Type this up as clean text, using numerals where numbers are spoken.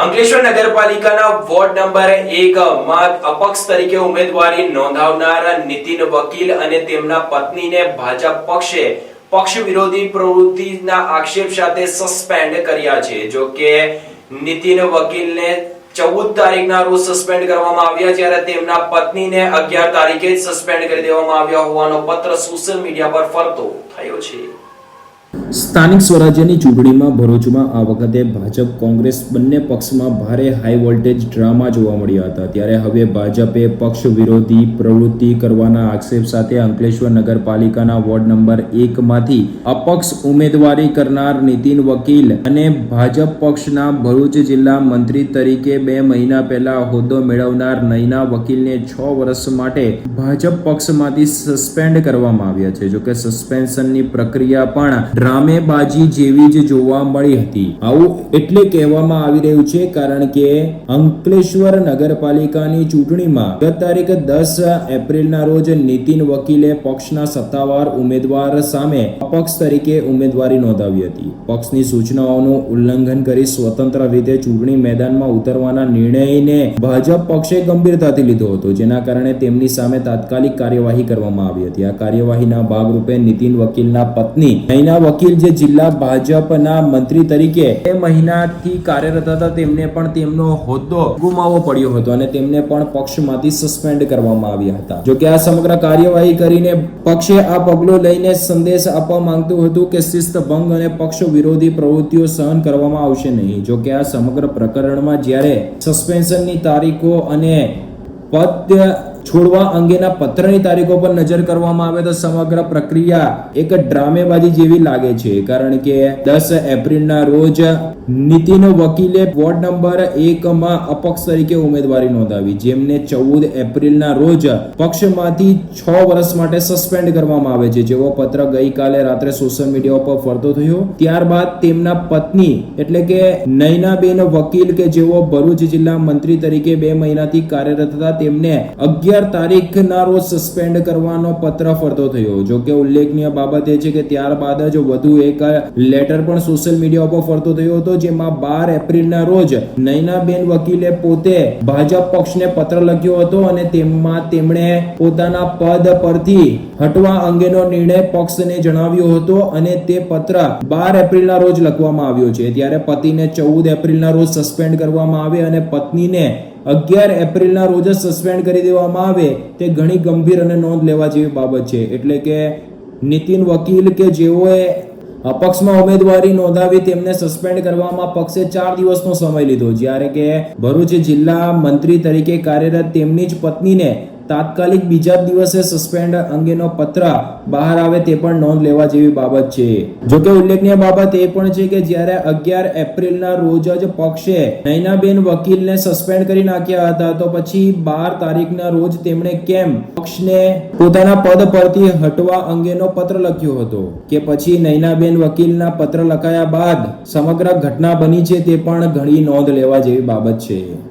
અંકલેશ્વર નગરપાલિકાના ward number 1 માં અપક્ષ તરીકે ઉમેદવારી નોંધાવનાર નીતિન વકીલ અને તેમના પત્નીને ભાજપ પક્ષે પક્ષ વિરોધી પ્રવૃત્તિના આક્ષેપ સાથે સસ્પેન્ડ કર્યા છે। જો કે નીતિન વકીલને 14 તારીખના રોજ સસ્પેન્ડ કરવામાં આવ્યા, જ્યારે તેમના પત્નીને 11 તારીખે સસ્પેન્ડ કરી દેવામાં આવ્યા હોવાનો પત્ર સોશિયલ મીડિયા પર ફરતો થયો છે। સ્થાનિક સ્વરાજ્યની ચૂંટણીમાં ભરૂચમાં આ વખતે ભાજપ કોંગ્રેસ બંને પક્ષમાં ભારે હાઈ વોલ્ટેજ ડ્રામા જોવા મળ્યા હતા। ત્યારે હવે ભાજપે પક્ષ વિરોધી પ્રવૃત્તિ કરવાના આક્ષેપ સાથે અંકલેશ્વર નગરપાલિકાના વોર્ડ નંબર 1 માંથી અપક્ષ ઉમેદવારી કરનાર નીતિન વકીલ અને ભાજપ પક્ષના ભરૂચ જિલ્લા મંત્રી તરીકે 2 મહિના પહેલા હોદ્દો મેળવનાર નયના વકીલને 6 વર્ષ માટે ભાજપ પક્ષમાંથી સસ્પેન્ડ કરવામાં આવ્યા છે। જોકે સસ્પેન્શનની પ્રક્રિયા પણ ડ્રામેબાજી જેવી જ જોવા મળી હતી। આવું એટલે કહેવામાં આવી રહ્યું છે કારણ કે અંકલેશ્વર નગરપાલિકાની ચૂંટણીમાં ગત તારીખ 10 એપ્રિલના રોજ નીતિન વકીલે પક્ષના સત્તાવાર ઉમેદવાર સામે અપક્ષ તરીકે ઉમેદવારી નોંધાવી હતી। પક્ષની સૂચનાઓનું ઉલ્લંઘન કરી સ્વતંત્ર રીતે ચૂંટણી મેદાનમાં ઉતરવાના નિર્ણયને ભાજપ પક્ષે ગંભીરતાથી લીધો હતો, જેના કારણે તેમની સામે તાત્કાલિક કાર્યવાહી કરવામાં આવી હતી। આ કાર્યવાહીના ભાગરૂપે નીતિન વકીલના પત્ની નયના વકીલ જે જિલ્લા ભાજપના મંત્રી તરીકે 2 મહિનાથી કાર્યરત હતા, તેમને પણ તેમનો હોદ્દો ગુમાવવો પડ્યો હતો અને તેમને પણ પક્ષમાંથી સસ્પેન્ડ કરવામાં આવ્યા હતા। જો કે આ સમગ્ર કાર્યવાહી કરીને પક્ષે આ પગલું લઈને સંદેશ આપવા માંગતું હતું કે શિસ્ત ભંગ અને પક્ષ વિરોધી પ્રવૃત્તિઓ સહન કરવામાં આવશે નહીં। જો કે આ સમગ્ર પ્રકરણમાં જ્યારે સસ્પેન્શનની તારીખો અને પદ છોડવા અંગેના પત્રની તારીખો પર નજર કરવામાં આવે તો સમગ્ર પ્રક્રિયા એક ડ્રામેબાજી જેવી લાગે છે, કારણ કે 10 એપ્રિલના રોજ નીતિન વકીલે વોર્ડ નંબર 1 માં અપક્ષ તરીકે ઉમેદવારી નોંધાવી, જેમને 14 એપ્રિલના રોજ પક્ષમાંથી 6 વર્ષ માટે સસ્પેન્ડ કરવામાં આવે છે, જેવો પત્ર ગઈકાલે રાત્રે સોશિયલ મીડિયા પર ફરતો થયો। ત્યારબાદ તેમના પત્ની એટલે કે નયનાબેન વકીલ કે જેઓ ભરૂચ જિલ્લા મંત્રી તરીકે 2 મહિનાથી કાર્યરત હતા, તેમને 11 તારીખના રોજ સસ્પેન્ડ કરવાનો પત્ર ફરતો થયો। જો કે ઉલ્લેખનીય બાબત એ છે કે ત્યારબાદ જ વધુ એક લેટર પણ સોશિયલ મીડિયા પર ફરતો થયો હતો, જેમાં 12 એપ્રિલના રોજ નયનાબેન વકીલે પોતે ભાજપ પક્ષને પત્ર લખ્યો હતો અને તેમાં તેમણે પોતાના પદ પરથી હટવા અંગેનો નિર્ણય પક્ષને જણાવ્યો હતો અને તે પત્ર 12 એપ્રિલના રોજ લખવામાં આવ્યો છે। ત્યારે પતિને 14 એપ્રિલના રોજ સસ્પેન્ડ કરવામાં આવે અને પત્નીને 11 એપ્રિલના રોજ સસ્પેન્ડ કરી દેવામાં આવે તે ઘણી ગંભીર અને નોંધ લેવા જેવી બાબત છે। એટલે કે નીતિન વકીલ કે જેઓએ અપક્ષમાં ઉમેદવારી નોંધાવી તેમને સસ્પેન્ડ કરવામાં પક્ષે 4 દિવસનો સમય લીધો, જ્યારે કે ભરૂચ જિલ્લા મંત્રી તરીકે કાર્યરત તેમની જ પત્નીને તાત્કાલિક બીજા દિવસે સસ્પેન્ડ અંગેનો પત્ર બહાર આવે તે પણ નોંધ લેવા જેવી બાબત છે। જો કે ઉલ્લેખનીય બાબત એ પણ છે કે જ્યારે 11 એપ્રિલના રોજ જ પક્ષે નયનાબેન વકીલને સસ્પેન્ડ કરી નાખ્યા હતા, તો પછી 12 તારીખના રોજ તેમણે કેમ પક્ષને પોતાના પદ પરથી હટવા અંગેનો પત્ર લખ્યો હતો કે પછી નયનાબેન વકીલના પત્ર લખાયા બાદ સમગ્ર ઘટના બની છે, તે પણ ઘણી નોંધ લેવા જેવી બાબત છે।